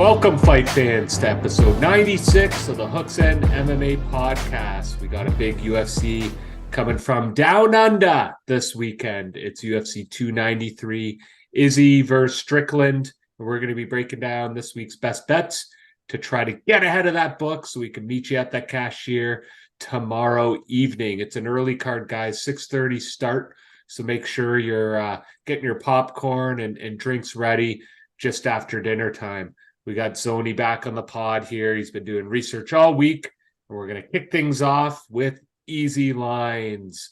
Welcome, fight fans, to episode 96 of the Hooks End MMA podcast. We got a big UFC coming from down under this weekend. It's UFC 293, Izzy versus Strickland. And we're going to be breaking down this week's best bets to try to get ahead of that book so we can meet you at that cashier tomorrow evening. It's an early card, guys, 6:30 start. So make sure you're getting your popcorn and drinks ready just after dinner time. We got Zoni back on the pod here. He's been doing research all week, and we're going to kick things off with easy lines.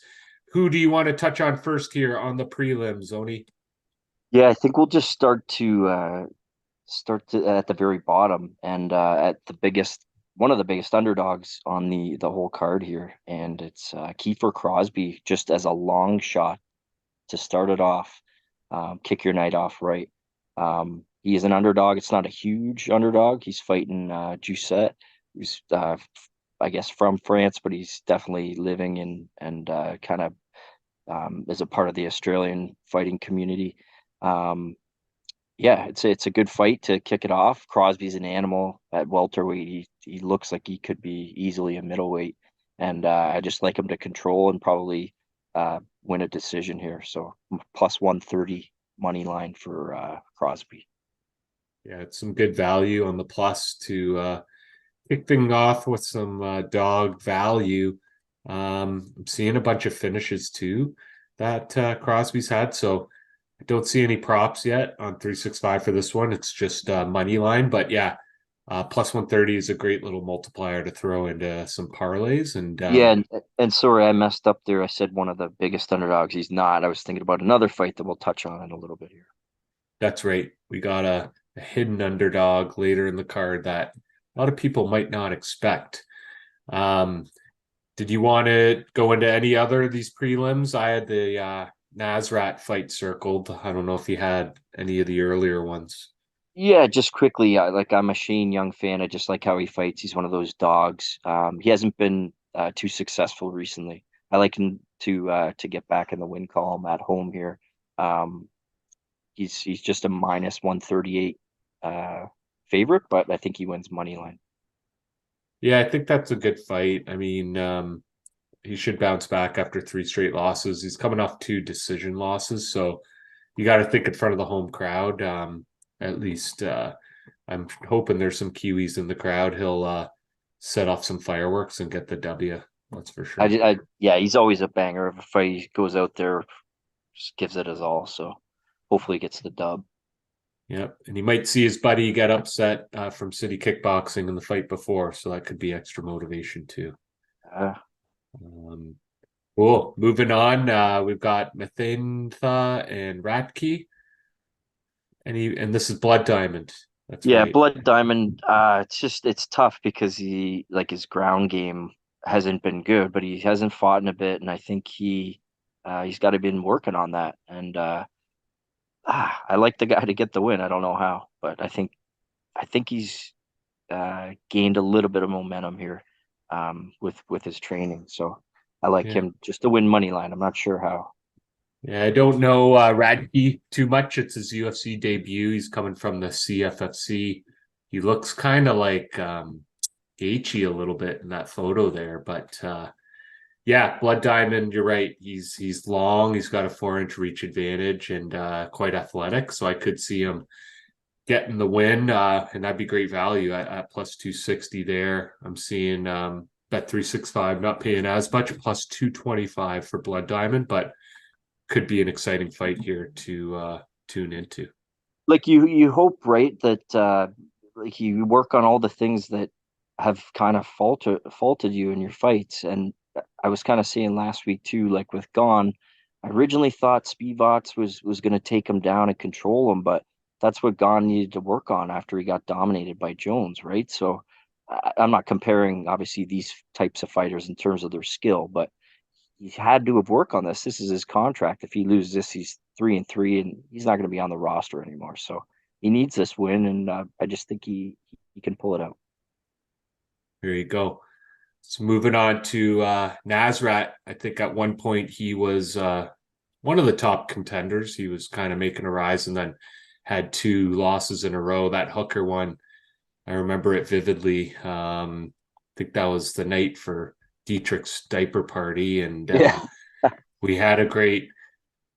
Who do you want to touch on first here on the prelims, Zoni? Yeah, I think we'll just start at the very bottom and at one of the biggest underdogs on the whole card here, and it's Kiefer Crosby just as a long shot to start it off, kick your night off right. He is an underdog. It's not a huge underdog. He's fighting Giuseppe, who's I guess from France, but he's definitely living in and kind of is a part of the Australian fighting community. Um, yeah, it's a good fight to kick it off. Crosby's an animal at welterweight. He looks like he could be easily a middleweight, and I just like him to control and probably win a decision here. So plus 130 money line for Crosby. Yeah, it's some good value on the plus to kick things off with some dog value. I'm seeing a bunch of finishes too that Crosby's had. So I don't see any props yet on 365 for this one. It's just money line. But yeah, plus 130 is a great little multiplier to throw into some parlays. And Yeah, and sorry, I messed up there. I said one of the biggest underdogs. He's not. I was thinking about another fight that we'll touch on in a little bit here. that's right. We got a hidden underdog later in the card that a lot of people might not expect. Um, did you want to go into any other of these prelims? I had the Nasrat fight circled. I don't know if you had any of the earlier ones. Yeah, just quickly, I'm a Shane Young fan. I just like how he fights. He's one of those dogs. He hasn't been too successful recently. I like him to get back in the win column at home here. Um, he's just a minus 138 favorite, but I think he wins money line. Yeah, I think that's a good fight. I mean, he should bounce back after three straight losses. He's coming off two decision losses, so you got to think in front of the home crowd. At least I'm hoping there's some Kiwis in the crowd. He'll set off some fireworks and get the W. That's for sure. Yeah, he's always a banger of a fight. He goes out there, just gives it his all. So hopefully he gets the dub. Yep, and he might see his buddy get upset from City Kickboxing in the fight before, so that could be extra motivation too. Uh, Um, cool. Moving on, we've got Mathintha and Ratke, and this is Blood Diamond. That's Yeah, right. Blood Diamond, it's tough because his ground game hasn't been good, but he hasn't fought in a bit, and I think he's got to been working on that. And I like the guy to get the win. I don't know how, but I think he's gained a little bit of momentum here with his training. So I like Yeah. him just to win money line. I'm not sure how. Yeah, I don't know Radke too much. It's his UFC debut. He's coming from the CFFC. He looks kind of like Gaethje a little bit in that photo there, but yeah, Blood Diamond, you're right. He's long. He's got a 4-inch reach advantage and quite athletic. So I could see him getting the win, and that'd be great value at plus 260 there. I'm seeing bet 365 not paying as much, plus 225 for Blood Diamond, but could be an exciting fight here to tune into. Like you hope, right, that like you work on all the things that have kind of faulted you in your fights. And I was kind of saying last week too, like with Gon, I originally thought Spivak was going to take him down and control him, but that's what Gon needed to work on after he got dominated by Jones, right? So I'm not comparing obviously these types of fighters in terms of their skill, but he had to have worked on this. This is his contract. If he loses this, he's 3-3, and he's not going to be on the roster anymore. So he needs this win, and I just think he can pull it out. There you go. So moving on to Nasrat. I think at one point he was one of the top contenders. He was kind of making a rise and then had two losses in a row. That Hooker one I remember it vividly. I think that was the night for Dietrich's diaper party, and Yeah. we had a great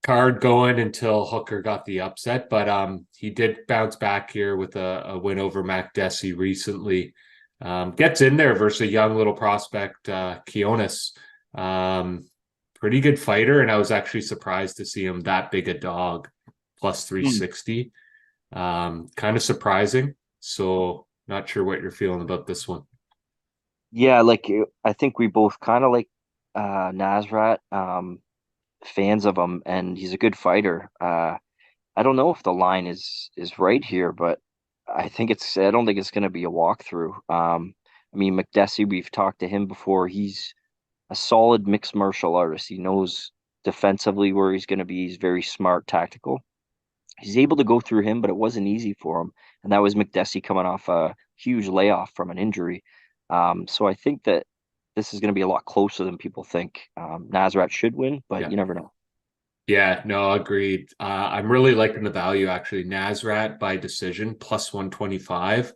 card going until Hooker got the upset. But he did bounce back here with a win over Mac Desi recently. Gets in there versus a young little prospect, Kionis. Pretty good fighter, and I was actually surprised to see him that big a dog, plus Hmm. 360. Kind of surprising. So not sure what you're feeling about this one. Yeah, like I think we both kind of like Nasrat, fans of him, and he's a good fighter. I don't know if the line is right here, but I don't think it's going to be a walkthrough. I mean, McDessie, we've talked to him before. He's a solid mixed martial artist. He knows defensively where he's going to be. He's very smart, tactical. He's able to go through him, but it wasn't easy for him. And that was McDessie coming off a huge layoff from an injury. So I think that this is going to be a lot closer than people think. Nasrat should win, but Yeah. you never know. Yeah, no, agreed. I'm really liking the value actually. Nasrat by decision plus 125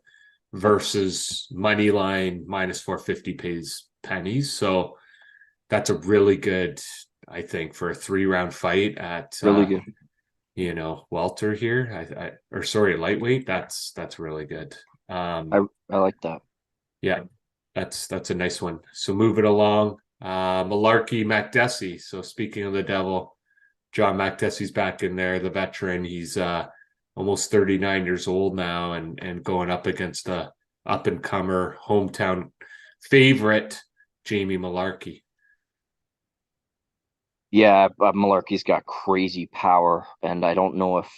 versus money line minus 450 pays pennies. So that's a really good, I think, for a 3 round fight at Really good. welter here. Or sorry, lightweight. That's really good. I like that. Yeah, that's a nice one. So moving along, Malarkey Makdessi. So speaking of the devil, John Makdessi's back in there, the veteran. He's almost 39 years old now, and going up against the up and comer hometown favorite Jamie Malarkey. Yeah, Malarkey's got crazy power, and I don't know if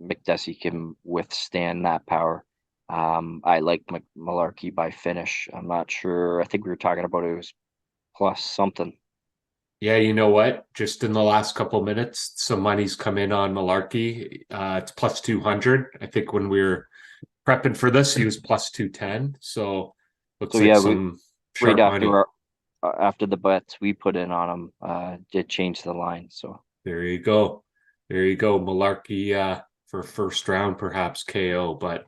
McDessie can withstand that power. I like Malarkey by finish. I'm not sure. I think we were talking about it was plus something. Yeah, you know what? Just in the last couple minutes, some money's come in on Malarkey. It's plus 200. I think when we were prepping for this, he was plus 210. So So looks like yeah, we some right sharp after money. our after the bets we put in on him, did change the line. So There you go. There you go. Malarkey for first round, perhaps KO, but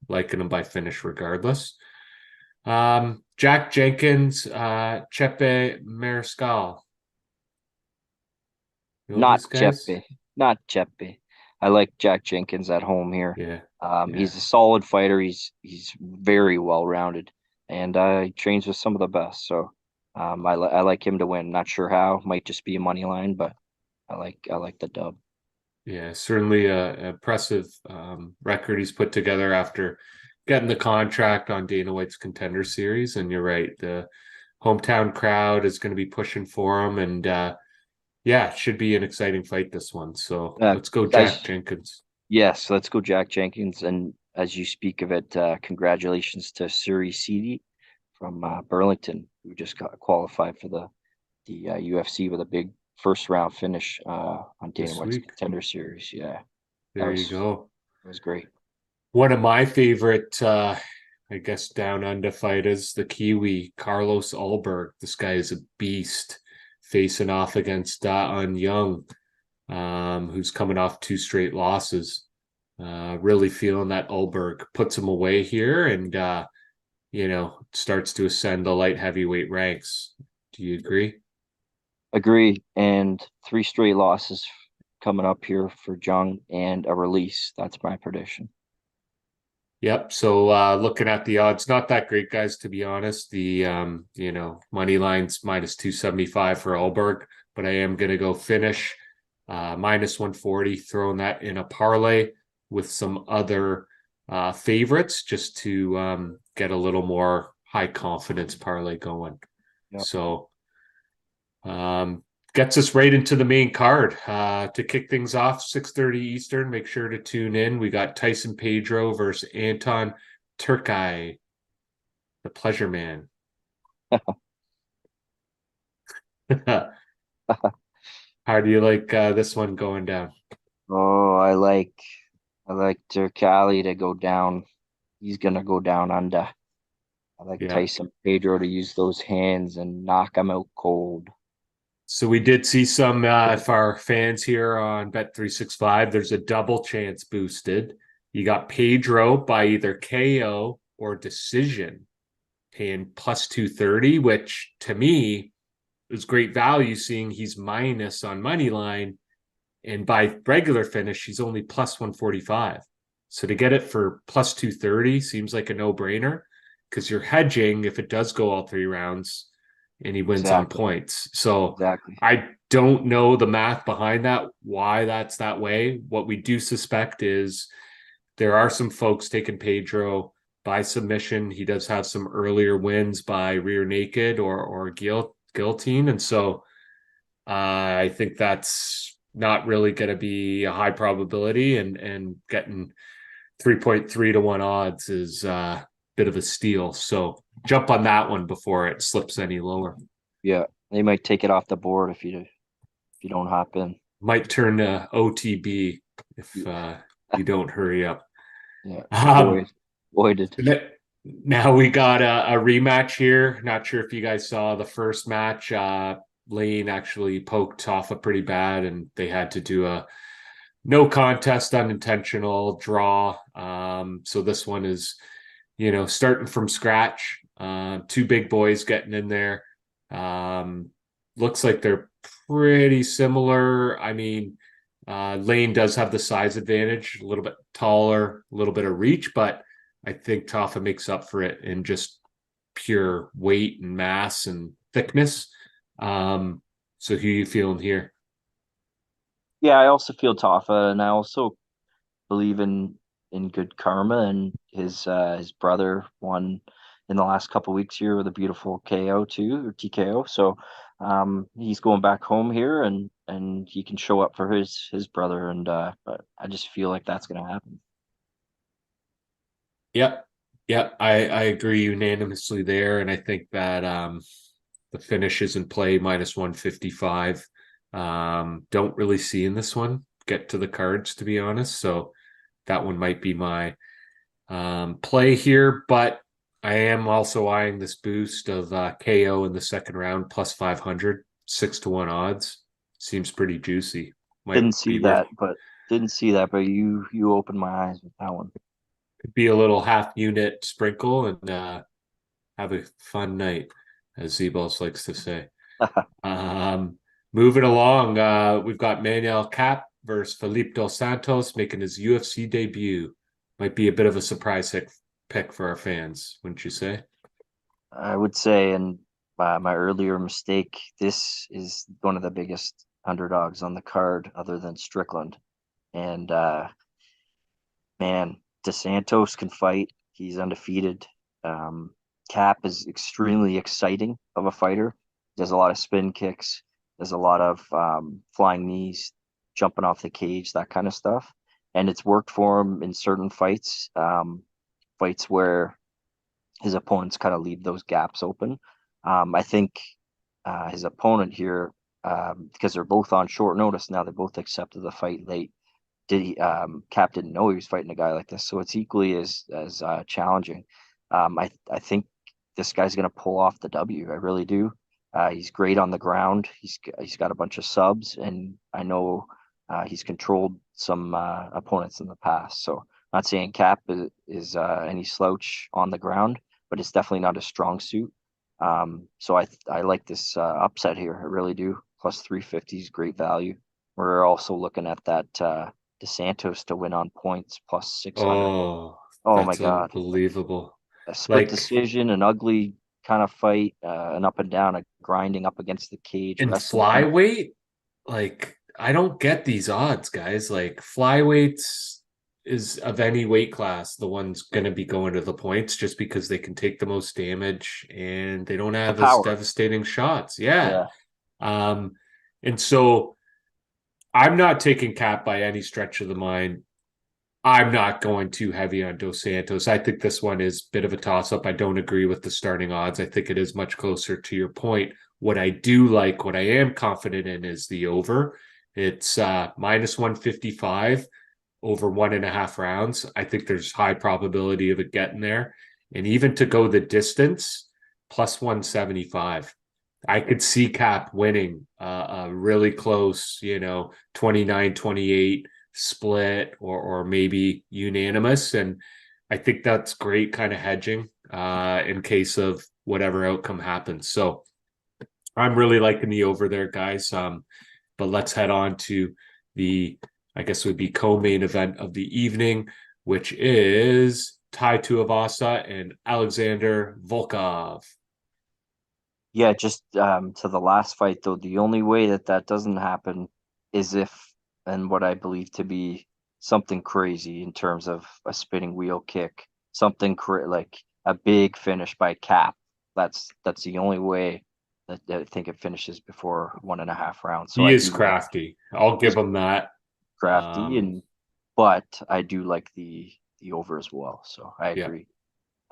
liking him by finish regardless. Jack Jenkins, Chepe Mariscal. You know not these guys? Chepe, not Chepe. I like Jack Jenkins at home here. Yeah, He's yeah, a solid fighter. He's very well rounded, and he trains with some of the best. So I like him to win. Not sure how. Might just be a money line, but I like the dub. yeah. Certainly a impressive record he's put together after getting the contract on Dana White's Contender Series. And you're right, the hometown crowd is going to be pushing for him, and yeah, it should be an exciting fight this one. So Uh, let's go, Jack as Jenkins. Yes, let's go, Jack Jenkins. And as you speak of it, congratulations to Suri Seedy from Burlington, who just got qualified for the UFC with a big first round finish on Dana This White's week. Contender Series. Yeah, that There you was go. that was great. One of my favorite, I guess, down under fighters, the Kiwi, Carlos Ulberg. This guy is a beast facing off against Da'an Young, who's coming off 2 straight losses. Really feeling that Ulberg puts him away here and, starts to ascend the light heavyweight ranks. Do you agree? Agree. And three straight losses coming up here for Jung and a release. That's my prediction. Yep. So looking at the odds, not that great, guys, to be honest. The money line's minus 275 for Alberg, but I am gonna go finish minus 140, throwing that in a parlay with some other favorites just to get a little more high confidence parlay going. Yep. So um, gets us right into the main card. To kick things off, 6:30 Eastern. Make sure to tune in. We got Tyson Pedro versus Anton Turkai, the Pleasure Man. How do you like this one going down? Oh, I like Turcali to go down. He's gonna go down under. I like Yeah. Tyson Pedro to use those hands and knock him out cold. So we did see some of our fans here on Bet365. There's a double chance boosted. You got Pedro by either KO or decision, paying plus 230, which to me is great value, seeing he's minus on money line. And by regular finish, he's only plus 145. So to get it for plus 230 seems like a no brainer because you're hedging if it does go all 3 rounds and he wins on Exactly. points. So Exactly. I don't know the math behind that, why that's that way. What we do suspect is there are some folks taking Pedro by submission. He does have some earlier wins by rear naked or guillotine. And so I think that's not really going to be a high probability, and getting 3.3 to 1 odds is a bit of a steal. So jump on that one before it slips any lower. Yeah, they might take it off the board if you don't hop in. Might turn to OTB if Yeah, you don't hurry up. yeah. Um, Voided. Now we got a rematch here. Not sure if you guys saw the first match. Lane actually poked Hoffa pretty bad, and they had to do a no contest, unintentional draw. So this one is, starting from scratch. Two big boys getting in there. Looks like they're pretty similar. I mean, Lane does have the size advantage, a little bit taller, a little bit of reach, but I think Tafa makes up for it in just pure weight and mass and thickness. So who are you feeling here? Yeah, I also feel Tafa, and I also believe in good karma, and his brother won in the last couple weeks here with a beautiful KO too, or TKO. So he's going back home here, and he can show up for his brother, and but I just feel like that's gonna happen. Yep. Yep. I agree unanimously there. And I think that the finish is in play minus 155. Don't really see in this one get to the cards, to be honest. So that one might be my play here. But I am also eyeing this boost of KO in the second round plus 500, 6 to 1 odds. Seems pretty juicy. Might Didn't see be worth that, but you opened my eyes with that one. could be a little half unit sprinkle and have a fun night, as Zebos likes to say. Um, Moving along, we've got Manuel Cap versus Felipe Dos Santos making his UFC debut. Might be a bit of a surprise pick for our fans, wouldn't you say? I would say, and my earlier mistake, this is one of the biggest underdogs on the card, other than Strickland. And man, DeSantos can fight. He's undefeated. Um, Cap is extremely exciting of a fighter. Does a lot of spin kicks. Does a lot of flying knees, jumping off the cage, that kind of stuff. And it's worked for him in certain fights, fights where his opponents kind of leave those gaps open. I think his opponent here, because they're both on short notice now, they both accepted the fight late. Cap didn't know he was fighting a guy like this, so it's equally as challenging. I think this guy's going to pull off the W. I really do. He's great on the ground. He's got a bunch of subs, and I know he's controlled some opponents in the past. So not saying Cap is any slouch on the ground, but it's definitely not a strong suit. So I like this upset here. I really do. Plus 350 is great value. We're also looking at that DeSantos to win on points plus 600. Oh, Oh my that's God. unbelievable. A split Like decision, an ugly kind of fight, an up and down, a grinding up against the cage, in wrestling kind of. flyweight, like I don't get these odds, guys. Like flyweights is of any weight class, the one's going to be going to the points just because they can take the most damage and they don't The have as power. devastating shots. Yeah. Yeah. Um, and so I'm not taking Cap by any stretch of the mind. I'm not going too heavy on Dos Santos. I think this one is a bit of a toss up. I don't agree with the starting odds. I think it is much closer to your point. What I do like, what I am confident in is the over. It's minus 155 over 1.5 rounds. I think there's high probability of it getting there. And even to go the distance, plus 175. I could see Cap winning a really close, 29-28 split or maybe unanimous. And I think that's great kind of hedging in case of whatever outcome happens. So I'm really liking the over there, guys. But let's head on to the, I guess it would be co-main event of the evening, which is Tai Tuivasa and Alexander Volkov. Yeah, just to the last fight though, the only way that doesn't happen is if, and what I believe to be something crazy in terms of a spinning wheel kick, something like a big finish by Cap. That's the only way that I think it finishes before 1.5 rounds. So He I is do like crafty. I'll give he's him that. crafty, but I do like the over as well. So I Yeah, agree.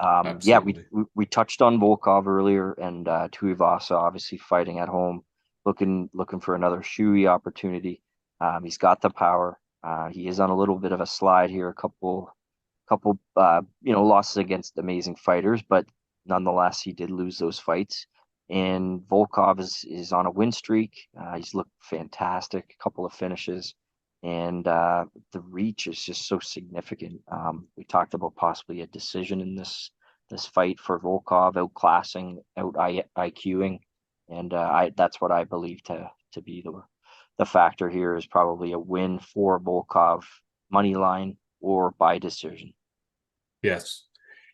Yeah, absolutely. we touched on Volkov earlier, and Tuivasa obviously fighting at home, looking for another shoey opportunity. He's got the power. He is on a little bit of a slide here, a couple losses against amazing fighters, but nonetheless he did lose those fights. And Volkov is on a win streak. He's looked fantastic, a couple of finishes, and the reach is just so significant. We talked about possibly a decision in this fight for Volkov, outclassing, out IQing, and that's what I believe to be the factor here is probably a win for Volkov, money line or by decision. Yes.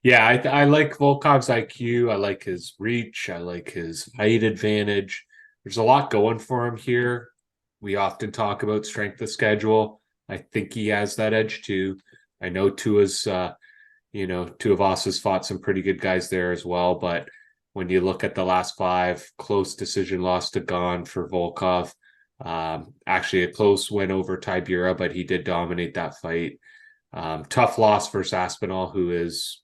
Yeah, I like Volkov's IQ. I like his reach. I like his height advantage. There's a lot going for him here. We often talk about strength of schedule. I think he has that edge too. I know Tuivasa's fought some pretty good guys there as well. But when you look at the last five, close decision loss to Gane for Volkov. Actually a close win over Tibura, but he did dominate that fight. Tough loss versus Aspinall, who is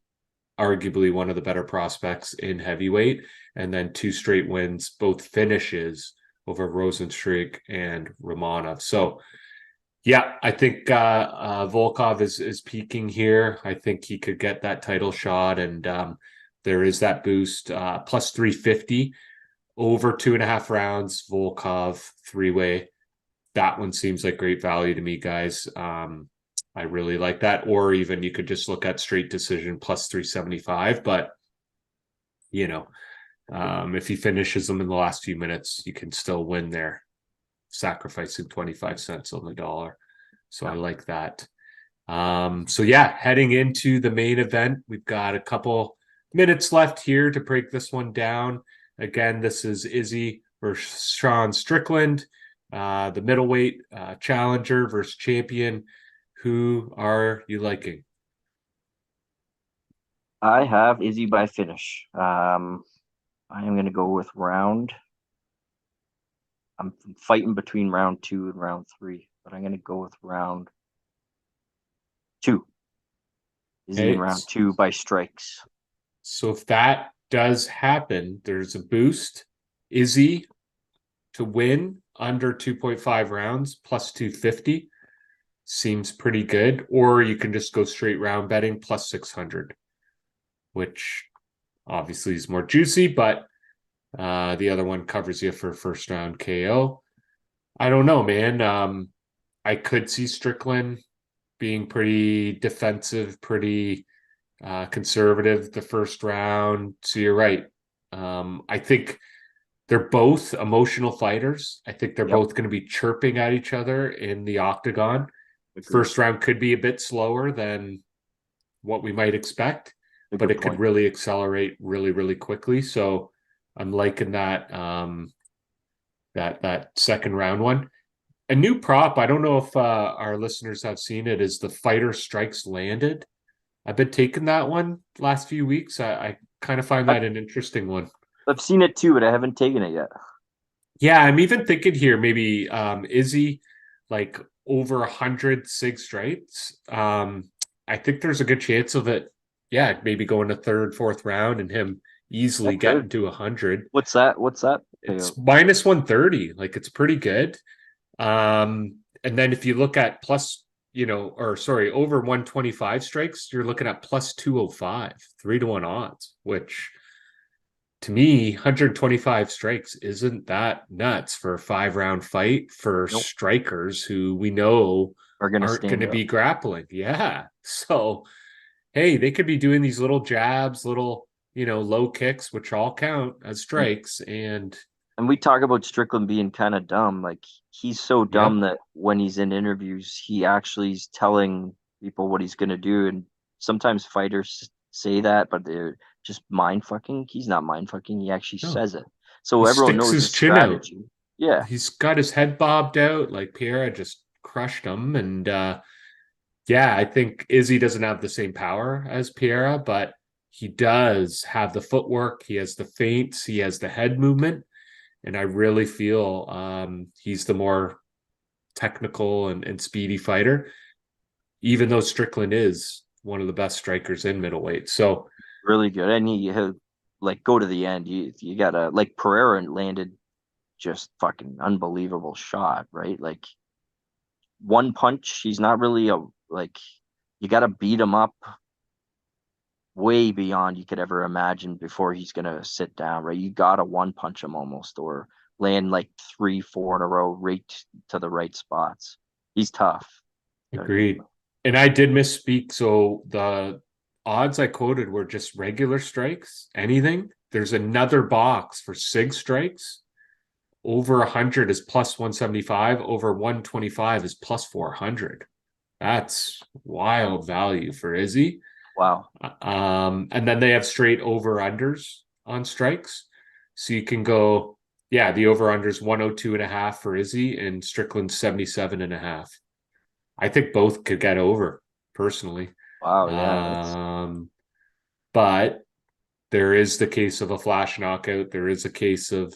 arguably one of the better prospects in heavyweight, and then 2 straight wins, both finishes over Rosenstruik and Romanov. So, yeah, I think Volkov is peaking here. I think he could get that title shot, and there is that boost. Plus 350 over 2.5 rounds. Volkov 3-way. That one seems like great value to me, guys. I really like that. Or even you could just look at straight decision plus 375. But, if he finishes them in the last few minutes, you can still win there, sacrificing 25 cents on the dollar. So I like that. So yeah, heading into the main event, we've got a couple minutes left here to break this one down. Again, this is Izzy versus Sean Strickland, the middleweight challenger versus champion. Who are you liking? I have Izzy by finish. I am going to go with round. I'm fighting between round 2 and round 3, but I'm going to go with round 2. Izzy in round 2 by strikes. So if that does happen, there's a boost. Izzy to win under 2.5 rounds plus 250 seems pretty good. Or you can just go straight round betting plus 600, which obviously is more juicy, but the other one covers you for first round KO. I don't know, man. I could see Strickland being pretty defensive, pretty conservative the first round. So you're right. I think they're both emotional fighters. I think they're both going to be chirping at each other in the octagon. Agreed. First round could be a bit slower than what we might expect, but it could really accelerate really, really quickly. So I'm liking that that second round one. A new prop, I don't know if our listeners have seen it, is the fighter strikes landed. I've been taking that one last few weeks. I kind of find that an interesting one. I've seen it too, but I haven't taken it yet. Yeah, I'm even thinking here maybe Izzy like over 100 sig strikes. I think there's a good chance of it. Yeah, maybe going to third, fourth round and him easily getting to 100. What's that? It's minus 130. Like it's pretty good. And then if you look at over 125 strikes, you're looking at plus 205, 3-1 odds, which to me, 125 strikes isn't that nuts for a 5-round fight for Nope. strikers who we know Are going to aren't going stand to up. be grappling. Yeah. So, hey, they could be doing these little jabs, little, low kicks, which all count as strikes. And we talk about Strickland being kind of dumb. Like, he's so dumb yep. that when he's in interviews, he actually is telling people what he's going to do. And sometimes fighters say that, but they're just mind fucking. He's not mind fucking. He actually No, says it. So he everyone sticks knows his his chin out. strategy. Yeah. He's got his head bobbed out like Pierre just crushed him. And yeah, I think Izzy doesn't have the same power as Pierre, but he does have the footwork. He has the feints. He has the head movement. And I really feel he's the more technical and speedy fighter, even though Strickland is one of the best strikers in middleweight. So Really good. And he'll like go to the end. You gotta, like, Pereira landed just fucking unbelievable shot, right? Like, one punch, he's not really a, like, you gotta beat him up way beyond you could ever imagine before he's gonna sit down, right? You gotta one punch him almost, or land like 3, 4 in a row right to the right spots. He's tough. You know what I mean? agreed. And I did misspeak. So the odds I quoted were just regular strikes, anything. There's another box for SIG strikes. Over 100 is plus 175. Over 125 is plus 400. That's wild value for Izzy. Wow. And then they have straight over unders on strikes. So you can go, yeah, the over unders 102.5 for Izzy and Strickland 77.5. I think both could get over personally. Wow, yeah. But there is the case of a flash knockout. There is a case of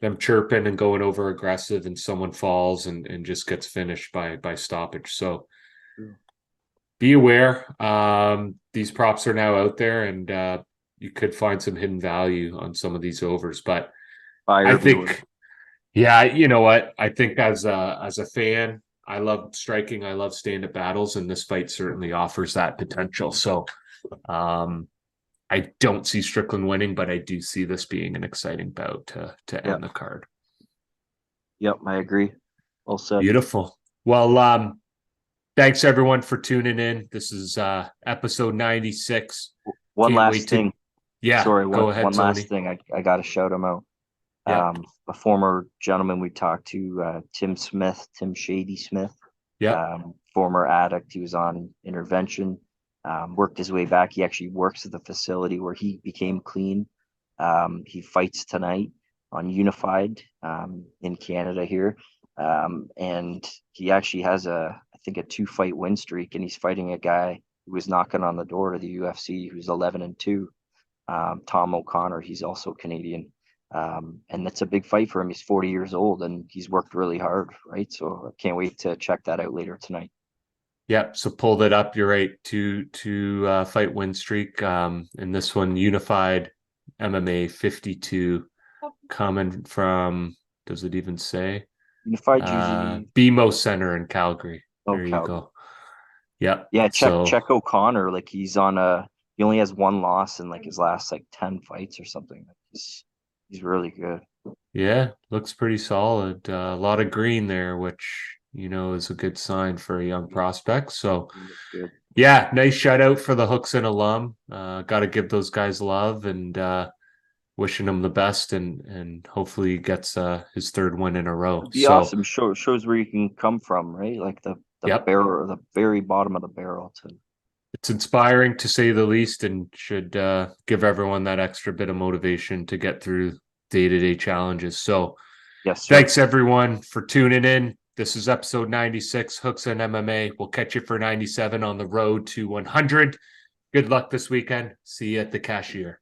them chirping and going over aggressive and someone falls and just gets finished by stoppage. So be aware. These props are now out there and you could find some hidden value on some of these overs. But I think, yeah, you know what? I think as a fan, I love striking. I love stand-up battles, and this fight certainly offers that potential. So I don't see Strickland winning, but I do see this being an exciting bout to end the card. Yep, I agree. Well said. Beautiful. Well, thanks everyone for tuning in. This is episode 96. One last thing. Yeah, sorry, go ahead, one Tony. last thing. I got to shout him out. Yeah. A former gentleman we talked to, Tim Shady Smith. Yeah. Former addict. He was on intervention. Worked his way back. He actually works at the facility where he became clean. He fights tonight on Unified in Canada here. And he actually has I think a 2-fight win streak, and he's fighting a guy who was knocking on the door to the UFC who's 11-2. Tom O'Connor. He's also Canadian. And that's a big fight for him. He's 40 years old and he's worked really hard, right? So I can't wait to check that out later tonight. Yep. So pull that up. You're right. Two fight win streak. And this one, Unified MMA 52, coming from, does it even say? Unified usually BMO Center in Calgary. Oh, there you Calgary. go. Yep. Yeah, check O'Connor. Like, he's on he only has one loss in like his last like 10 fights or something. He's really good. Yeah, looks pretty solid. A lot of green there, which is a good sign for a young prospect. So yeah, nice shout out for the Hooks and alum. Got to give those guys love and wishing them the best, and hopefully he gets his 3rd win in a row. It'd be awesome. Shows where you can come from, right? Like the barrel, the very bottom of the barrel. It's inspiring to say the least, and should give everyone that extra bit of motivation to get through day-to-day challenges. So yes, sir. Thanks everyone for tuning in. This is episode 96, Hooks and MMA. We'll catch you for 97 on the road to 100. Good luck this weekend. See you at the cashier.